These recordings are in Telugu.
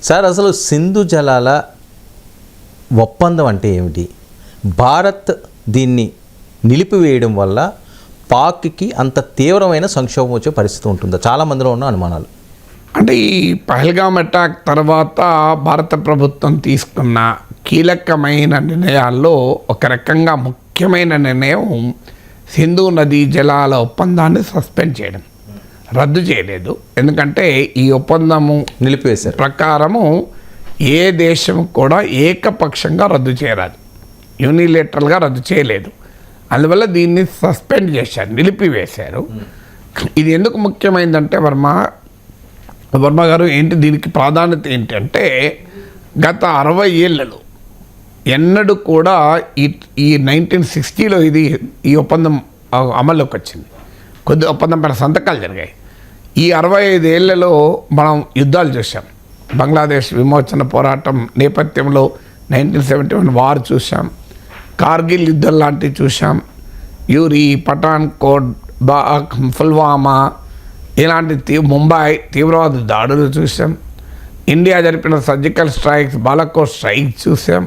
సార్, అసలు సింధు జలాల ఒప్పందం అంటే ఏమిటి? భారత్ దీన్ని నిలిపివేయడం వల్ల పాక్కి అంత తీవ్రమైన సంక్షోభం వచ్చే పరిస్థితి ఉంటుందా? చాలామందిలో ఉన్న అనుమానాలు. అంటే ఈ పహల్గామ్ అటాక్ తర్వాత భారత ప్రభుత్వం తీసుకున్న కీలకమైన నిర్ణయాల్లో ఒక రకంగా ముఖ్యమైన నిర్ణయం సింధు నదీ జలాల ఒప్పందాన్ని సస్పెండ్ చేయడం, రద్దు చేయలేదు. ఎందుకంటే ఈ ఒప్పందము నిలిపివేశారు ప్రకారము ఏ దేశం కూడా ఏకపక్షంగా రద్దు చేయరాదు, యూనిలేటరల్గా రద్దు చేయలేదు. అందువల్ల దీన్ని సస్పెండ్ చేశారు, నిలిపివేశారు. ఇది ఎందుకు ముఖ్యమైందంటే వర్మ గారు ఏంటి దీనికి ప్రాధాన్యత ఏంటంటే గత 60 ఏళ్లలో ఎన్నడూ కూడా ఈ 1960లో ఈ ఒప్పందం అమల్లోకి వచ్చింది. కొద్ది ఒప్పందం పైన సంతకాలు జరిగాయి. ఈ 65 ఏళ్లలో మనం యుద్ధాలు చూసాం. బంగ్లాదేశ్ విమోచన పోరాటం నేపథ్యంలో 1971 వార్ చూసాం, కార్గిల్ యుద్ధం లాంటివి చూసాం, యూరి, పఠాన్కోట్, పుల్వామా ఇలాంటి ముంబై తీవ్రవాద దాడులు చూసాం. ఇండియా జరిపిన సర్జికల్ స్ట్రైక్స్, బాలాకోట్ స్ట్రైక్ చూసాం.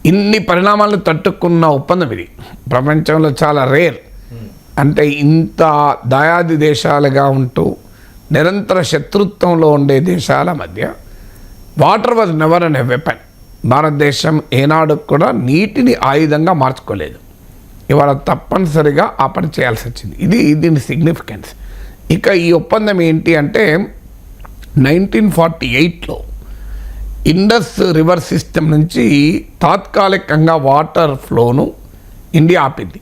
ఇన్ని పరిణామాలను తట్టుకున్న ఒప్పందం ఇది. ప్రపంచంలో చాలా రేర్. అంటే ఇంత దయాది దేశాలుగా ఉంటూ నిరంతర శత్రుత్వంలో ఉండే దేశాల మధ్య water was never an a weapon. భారతదేశం ఏనాడు కూడా నీటిని ఆయుధంగా మార్చుకోలేదు. ఇవాళ తప్పనిసరిగా ఆ పని చేయాల్సి వచ్చింది. దీని సిగ్నిఫికెన్స్. ఇక ఈ ఒప్పందం ఏంటి అంటే 1948లో ఇండస్ రివర్ సిస్టమ్ నుంచి తాత్కాలికంగా వాటర్ ఫ్లోను ఇండియా ఆపింది.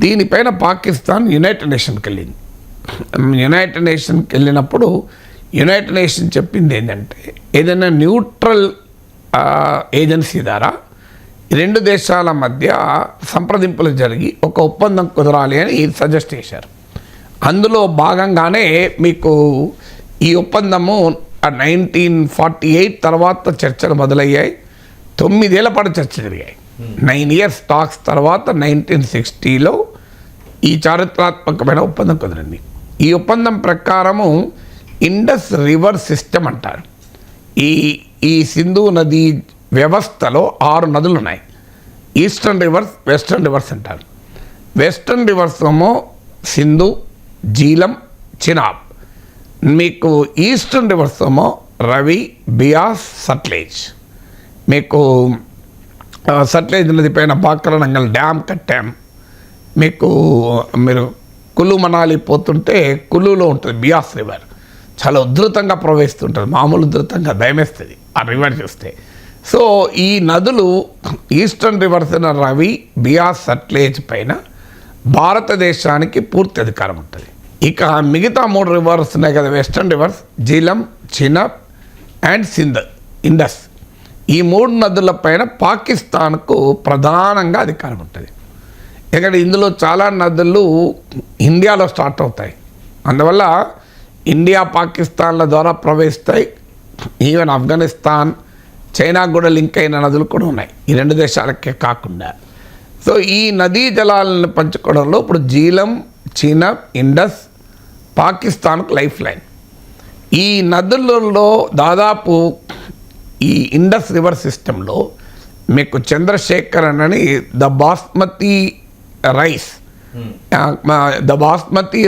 దీనిపైన పాకిస్తాన్ యునైటెడ్ నేషన్కి వెళ్ళింది. యునైటెడ్ నేషన్కి వెళ్ళినప్పుడు యునైటెడ్ నేషన్ చెప్పింది ఏంటంటే ఏదైనా న్యూట్రల్ ఏజెన్సీ ద్వారా రెండు దేశాల మధ్య సంప్రదింపులు జరిగి ఒక ఒప్పందం కుదరాలి అని సజెస్ట్ చేశారు. అందులో భాగంగానే మీకు ఈ ఒప్పందము 1948 తర్వాత చర్చలు మొదలయ్యాయి. 9 ఏళ్ల పాటు చర్చలు జరిగాయి. 9 years టాక్స్ తర్వాత 1960లో ఈ చారిత్రాత్మకమైన ఒప్పందం కుదిరింది. ఈ ఒప్పందం ప్రకారము ఇండస్ రివర్ సిస్టమ్ అంటారు. ఈ సింధు నదీ వ్యవస్థలో 6 నదులు ఉన్నాయి. ఈస్టర్న్ రివర్స్, వెస్టర్న్ రివర్స్ అంటారు. వెస్టర్న్ రివర్స్ ఏమో సింధు, జీలం, చినాబ్. మీకు ఈస్టర్న్ రివర్స్ ఏమో రవి, బియాస్, సట్లేజ్. మీకు సట్లేజ్ నది పైన బాక్రానంగల్ డ్యామ్ కట్టాం. మీరు కులు మనాలి పోతుంటే కులులో ఉంటుంది బియాస్ రివర్, చాలా ఉధృతంగా ప్రవహిస్తుంటుంది. మామూలు ఉధృతంగా భయమేస్తుంది ఆ రివర్ చూస్తే. సో ఈ నదులు ఈస్టర్న్ రివర్స్ అయిన రవి, బియాస్, సట్లేజ్ పైన భారతదేశానికి పూర్తి అధికారం ఉంటుంది. ఇక మిగతా 3 రివర్స్ ఉన్నాయి కదా, western reverse, Jhelum, Chenab and Indus. ఈ 3 నదుల పైన పాకిస్తాన్కు ప్రధానంగా అధికారం ఉంటుంది. ఇక్కడ ఇందులో చాలా నదులు ఇండియాలో స్టార్ట్ అవుతాయి. అందువల్ల ఇండియా పాకిస్తాన్ల ద్వారా ప్రవహిస్తాయి. ఈవెన్ ఆఫ్ఘనిస్తాన్, చైనా కూడా లింక్ అయిన నదులు కూడా ఉన్నాయి, ఈ 2 దేశాలకే కాకుండా. సో ఈ నదీ జలాలను పంచుకోవడంలో ఇప్పుడు జీలం, చినాబ్, ఇండస్ పాకిస్తాన్కు లైఫ్ లైన్. ఈ నదులలో దాదాపు ఈ ఇండస్ రివర్ సిస్టంలో మీకు చంద్రశేఖర్ అని the basmati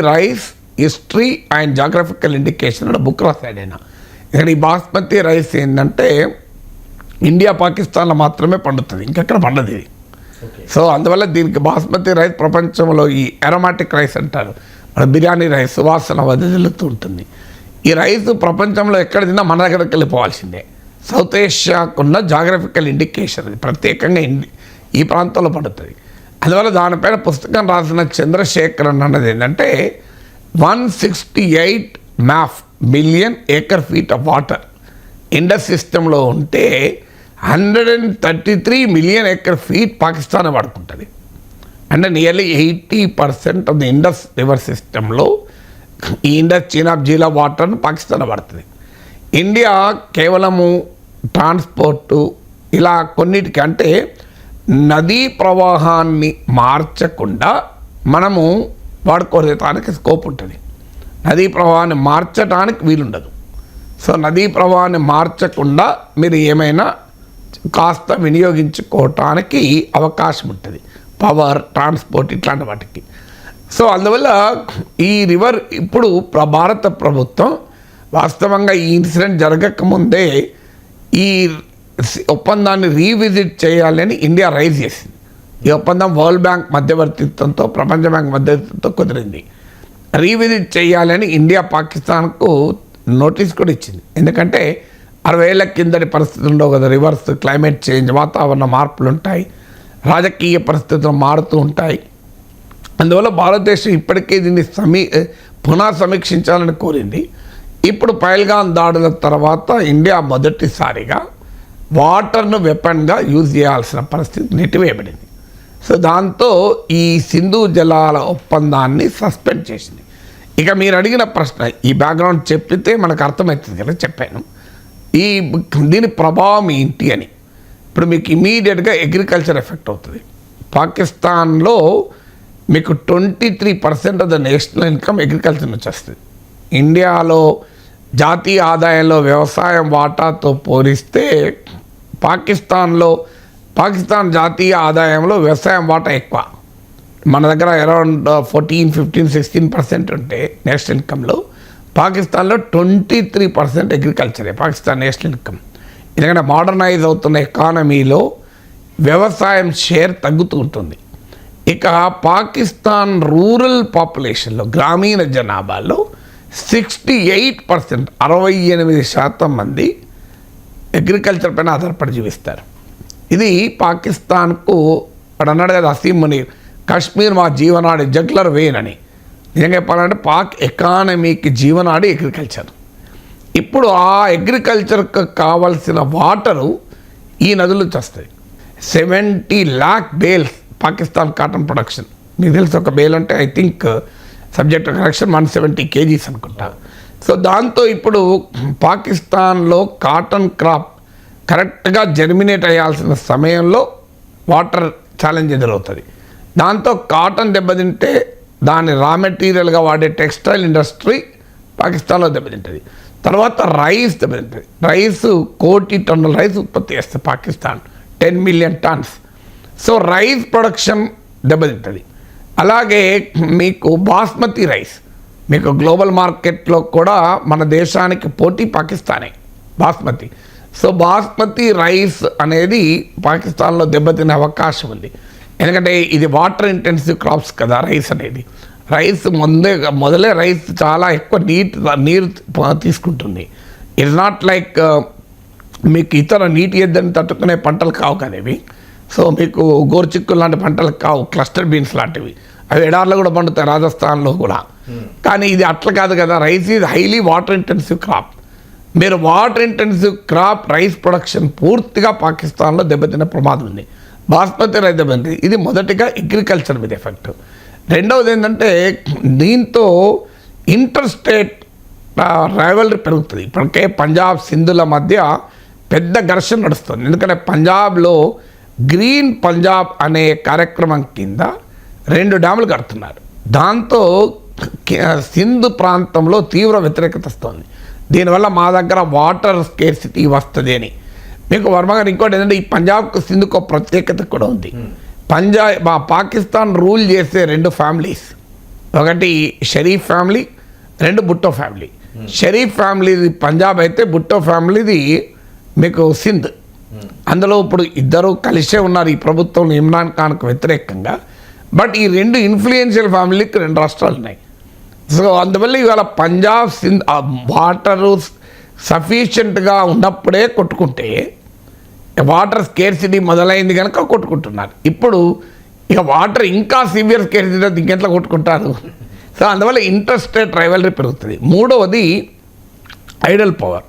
rice history and geographical indication అని బుక్ రాశాడు ఆయన. ఇక్కడ ఈ బాస్మతి రైస్ ఏంటంటే ఇండియా, పాకిస్తాన్లో మాత్రమే పండుతుంది, ఇంకెక్కడ పండదు ఇది. సో అందువల్ల దీనికి బాస్మతి రైస్ ప్రపంచంలో ఈ అరోమాటిక్ రైస్ అంటారు, మన బిర్యానీ రైస్ సువాసన వదిలుతూ ఉంటుంది. ఈ రైస్ ప్రపంచంలో ఎక్కడ తిన్నా మన దగ్గరికి వెళ్ళిపోవాల్సిందే. సౌత్ ఏషియాకున్న జాగ్రఫికల్ ఇండికేషన్ అది, ప్రత్యేకంగా ఈ ప్రాంతంలో పడుతుంది. అందువల్ల దానిపైన పుస్తకం రాసిన చంద్రశేఖర్ అన్నది ఏంటంటే 168 billion acre feet of water Indus సిస్టంలో ఉంటే 133 మిలియన్ ఏకర్ ఫీట్ పాకిస్తాన్ వాడుకుంటుంది. అంటే nearly 80% of the Indus river సిస్టంలో ఈ ఇండస్, చినాబ్, జీలా వాటర్ను పాకిస్తాన్ వాడుతుంది. ఇండియా కేవలము ట్రాన్స్పోర్టు ఇలా కొన్నిటికి, అంటే నదీ ప్రవాహాన్ని మార్చకుండా మనము వాడుకోవడానికి స్కోప్ ఉంటుంది. నదీ ప్రవాహాన్ని మార్చడానికి వీలుండదు. సో నదీ ప్రవాహాన్ని మార్చకుండా మీరు ఏమైనా కాస్త వినియోగించుకోవటానికి అవకాశం ఉంటుంది, పవర్, ట్రాన్స్పోర్ట్ ఇట్లాంటి వాటికి. సో అందువల్ల ఈ రివర్ ఇప్పుడు భారత ప్రభుత్వం వాస్తవంగా ఈ ఇన్సిడెంట్ జరగకముందే ఈ ఒప్పందాన్ని రీవిజిట్ చేయాలని ఇండియా రైజ్ చేసింది. ఈ ఒప్పందం వరల్డ్ బ్యాంక్ మధ్యవర్తిత్వంతో, ప్రపంచ బ్యాంక్ మధ్యవర్తిత్వంతో కుదిరింది. రీవిజిట్ చేయాలని ఇండియా పాకిస్తాన్కు నోటీస్ కూడా ఇచ్చింది. ఎందుకంటే 60 ఏళ్ల కిందటి పరిస్థితులు ఉండవు కదా, రివర్స్ క్లైమేట్ చేంజ్, వాతావరణ మార్పులు ఉంటాయి, రాజకీయ పరిస్థితులు మారుతూ ఉంటాయి. అందువల్ల భారతదేశం ఇప్పటికే దీన్ని పునః సమీక్షించాలని కోరింది. ఇప్పుడు పహల్గామ్ దాడుల తర్వాత ఇండియా మొదటిసారిగా వాటర్ను వెపన్గా యూజ్ చేయాల్సిన పరిస్థితి నెట్టివేయబడింది. సో దాంతో ఈ సింధు జలాల ఒప్పందాన్ని సస్పెండ్ చేసింది. ఇక మీరు అడిగిన ప్రశ్న, ఈ బ్యాక్గ్రౌండ్ చెప్పితే మనకు అర్థమవుతుంది కదా, చెప్పాను. దీని ప్రభావం ఏంటి అని. ఇప్పుడు మీకు ఇమీడియట్గా అగ్రికల్చర్ ఎఫెక్ట్ అవుతుంది. పాకిస్తాన్లో మీకు 23% of the national income agriculture నుంచి వస్తుంది. ఇండియాలో జాతీయ ఆదాయంలో వ్యవసాయం వాటాతో పోలిస్తే పాకిస్తాన్ జాతీయ ఆదాయంలో వ్యవసాయం వాటా ఎక్కువ. మన దగ్గర అరౌండ్ 14-15-16% ఉంటే నేషనల్ ఇన్కంలో, పాకిస్తాన్లో 23% అగ్రికల్చరే పాకిస్తాన్ నేషనల్ ఇన్కమ్. ఎందుకంటే మోడర్నైజ్ అవుతున్న ఎకానమీలో వ్యవసాయం షేర్ తగ్గుతూ ఉంటుంది. ఇక పాకిస్తాన్ రూరల్ పాపులేషన్లో, గ్రామీణ జనాభాలో 68%, 68% మంది అగ్రికల్చర్ పైన ఆధారపడి జీవిస్తారు. ఇది పాకిస్తాన్కు అక్కడ అన్నాడు కదా అసీం మునీర్, కాశ్మీర్ మా జీవనాడి, జగ్లర్ వెయిన్ అని. నిజంగా చెప్పాలంటే పాక్ ఎకానమీకి జీవనాడి అగ్రికల్చర్. ఇప్పుడు ఆ అగ్రికల్చర్కి కావాల్సిన వాటరు ఈ నదుల నుంచి వస్తాయి. 70 lakh bales Pakistan cotton production. మీకు తెలుసు ఒక బేల్ అంటే I think subject correction 170 kgs అనుకుంటా. సో దాంతో ఇప్పుడు పాకిస్తాన్లో కాటన్ క్రాప్ కరెక్ట్గా జర్మినేట్ అయ్యాల్సిన సమయంలో వాటర్ ఛాలెంజ్ ఎదురవుతుంది. దాంతో కాటన్ దెబ్బతింటే దాని రా మెటీరియల్గా వాడే టెక్స్టైల్ ఇండస్ట్రీ పాకిస్తాన్లో దెబ్బతింటుంది. తర్వాత రైస్ దెబ్బతింటుంది. రైస్ 1 కోటి టన్నుల రైస్ ఉత్పత్తి చేస్తుంది Pakistan, 10 million tons. So rice production దెబ్బతింటుంది. అలాగే మీకు బాస్మతి రైస్, మీకు గ్లోబల్ మార్కెట్లో కూడా మన దేశానికి పోటీ పాకిస్తానే బాస్మతి. సో బాస్మతి రైస్ అనేది పాకిస్తాన్లో దెబ్బతినే అవకాశం ఉంది. ఎందుకంటే ఇది వాటర్ ఇంటెన్సివ్ క్రాప్స్ కదా రైస్ అనేది. రైస్ మొదలే రైస్ చాలా ఎక్కువ నీరు తీసుకుంటుంది. ఇట్స్ నాట్ లైక్ మీకు ఇతర నీటి ఎద్దని తట్టుకునే పంటలు కావు కదా ఇవి. సో మీకు గోరుచిక్కులు లాంటి పంటలు కావు, క్లస్టర్ బీన్స్ లాంటివి, అవి ఎడార్లో కూడా పండుతాయి రాజస్థాన్లో కూడా. కానీ ఇది అట్లా కాదు కదా, rice is highly water intensive crop. మీరు water intensive crop rice production పూర్తిగా పాకిస్తాన్లో దెబ్బతిన్న ప్రమాదం ఉంది. బాస్మతి రైస్ దెబ్బతింది. ఇది మొదటిగా అగ్రికల్చర్ మీద ఎఫెక్ట్. రెండవది ఏంటంటే దీంతో ఇంటర్ స్టేట్ రైవల్రీ పెరుగుతుంది. ఇప్పటికే పంజాబ్ సింధుల మధ్య పెద్ద ఘర్షణ నడుస్తుంది. ఎందుకంటే పంజాబ్లో గ్రీన్ పంజాబ్ అనే కార్యక్రమం కింద 2 డ్యాములు కడుతున్నారు. దాంతో సింధు ప్రాంతంలో తీవ్ర వ్యతిరేకత వస్తుంది. దీనివల్ల మా దగ్గర వాటర్ స్కేర్సిటీ వస్తుంది అని. మీకు వర్మ గారు ఇంకోటి ఏంటంటే ఈ పంజాబ్కు సింధుకు ప్రత్యేకత కూడా ఉంది. పాకిస్తాన్ రూల్ చేసే 2 ఫ్యామిలీస్, ఒకటి షరీఫ్ ఫ్యామిలీ, 2 భుట్టో ఫ్యామిలీ. షరీఫ్ ఫ్యామిలీది పంజాబ్ అయితే భుట్టో ఫ్యామిలీది మీకు సింధ్. అందులో ఇప్పుడు ఇద్దరు కలిసే ఉన్నారు ఈ ప్రభుత్వం ఇమ్రాన్ ఖాన్కు వ్యతిరేకంగా. బట్ ఈ 2 ఇన్ఫ్లుయెన్షియల్ ఫ్యామిలీకి 2 రాష్ట్రాలు ఉన్నాయి. సో అందువల్ల ఇవాళ పంజాబ్ సింధ్ వాటరు సఫిషియెంట్గా ఉన్నప్పుడే కొట్టుకుంటే, వాటర్ స్కేర్సిటీ మొదలైంది కనుక కొట్టుకుంటున్నారు. ఇప్పుడు ఇక వాటర్ ఇంకా సివియర్ స్కేర్సిటీ ఇంకెట్లా కొట్టుకుంటారు. సో అందువల్ల ఇంటర్ స్టేట్ రైవల్రీ పెరుగుతుంది. మూడవది ఐడల్ పవర్.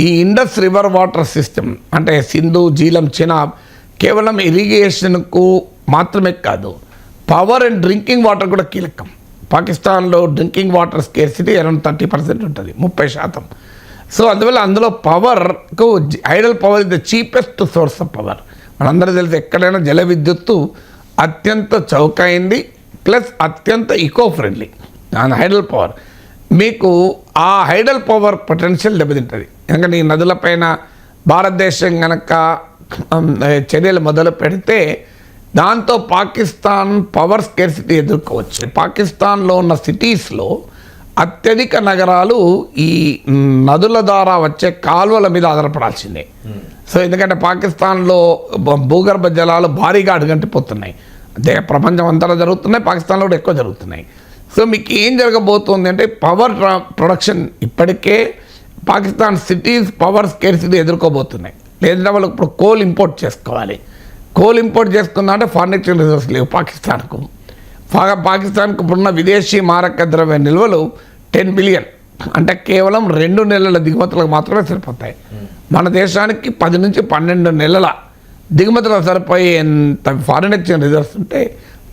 ఈ ఇండస్ రివర్ వాటర్ సిస్టమ్ అంటే సింధు, జీలం, చినాబ్ కేవలం ఇరిగేషన్కు మాత్రమే కాదు, పవర్ అండ్ డ్రింకింగ్ వాటర్ కూడా కీలకం. పాకిస్తాన్లో డ్రింకింగ్ వాటర్ స్కేర్సిటీ అరౌండ్ 30% ఉంటుంది, 30%. సో అందువల్ల అందులో పవర్కు hydel power is the cheapest source of power. మనందరూ తెలిసి ఎక్కడైనా జల విద్యుత్తు అత్యంత చౌకైంది ప్లస్ అత్యంత ఈకో ఫ్రెండ్లీ. ఐడల్ పవర్ మీకు ఆ హైడల్ పవర్ పొటెన్షియల్ దెబ్బతింటుంది. ఎందుకంటే ఈ నదులపైన భారతదేశం కనుక చర్యలు మొదలు పెడితే దాంతో పాకిస్తాన్ పవర్ స్కేర్సిటీ ఎదుర్కోవచ్చు. పాకిస్తాన్లో ఉన్న సిటీస్లో అత్యధిక నగరాలు ఈ నదుల ద్వారా వచ్చే కాలువల మీద ఆధారపడాల్సిందే. సో ఎందుకంటే పాకిస్తాన్లో భూగర్భ జలాలు భారీగా అడుగంటిపోతున్నాయి. అదే ప్రపంచం అంతటా జరుగుతున్నాయి, పాకిస్తాన్లో కూడా ఎక్కువ జరుగుతున్నాయి. సో మీకు ఏం జరగబోతుంది అంటే పవర్ ప్రొడక్షన్ ఇప్పటికే పాకిస్తాన్ సిటీస్ పవర్ స్కేర్సిటీ ఎదుర్కోబోతున్నాయి. లేదంటే వాళ్ళు ఇప్పుడు కోల్ ఇంపోర్ట్ చేసుకోవాలి. కోల్ ఇంపోర్ట్ చేసుకుందంటే ఫారిన్ ఎక్స్చేంజ్ రిజర్వ్స్ లేవు పాకిస్తాన్కు. పాకిస్తాన్కు ఇప్పుడున్న విదేశీ మారక ద్రవ్య నిల్వలు 10 బిలియన్, అంటే కేవలం 2 నెలల దిగుమతులకు మాత్రమే సరిపోతాయి. మన దేశానికి 10 నుంచి 12 నెలల దిగుమతులకు సరిపోయేంత ఫారిన్ ఎక్స్చేంజ్ రిజర్వ్స్ ఉంటే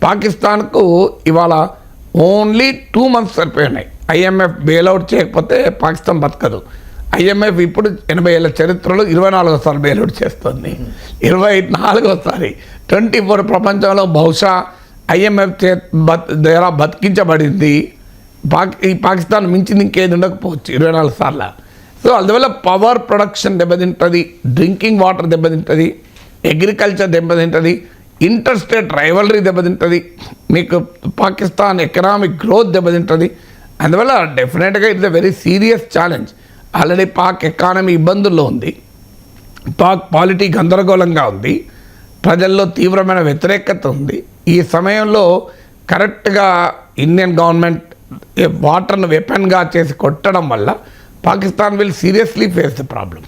పాకిస్తాన్కు ఇవాళ ఓన్లీ 2 మంత్స్ సరిపోయి ఉన్నాయి. IMF బెయిల్అవుట్ చేయకపోతే పాకిస్తాన్ బతకదు. IMF ఇప్పుడు 80 ఏళ్ళ చరిత్రలో 24సారి బెయిల్అవుట్ చేస్తుంది. 24సారి 24 ప్రపంచంలో బహుశా IMF ద్వారా బతికించబడింది. ఈ పాకిస్తాన్ మించింది ఇంకేది ఉండకపోవచ్చు 24 సార్లు. సో అందువల్ల పవర్ ప్రొడక్షన్ దెబ్బతింటుంది, డ్రింకింగ్ వాటర్ దెబ్బతింటుంది, అగ్రికల్చర్ దెబ్బతింటుంది, ఇంటర్ స్టేట్ రైవలరీ దెబ్బతింటుంది, మీకు పాకిస్తాన్ ఎకనామిక్ గ్రోత్ దెబ్బతింటుంది. అందువల్ల డెఫినెట్గా it's a very serious challenge. Already Pak economy ఇబ్బందుల్లో ఉంది, పాక్ పాలిటీ గందరగోళంగా ఉంది, ప్రజల్లో తీవ్రమైన వ్యతిరేకత ఉంది. ఈ సమయంలో కరెక్ట్గా ఇండియన్ గవర్నమెంట్ వాటర్ను వెపన్గా చేసి కొట్టడం వల్ల Pakistan will seriously face the problem.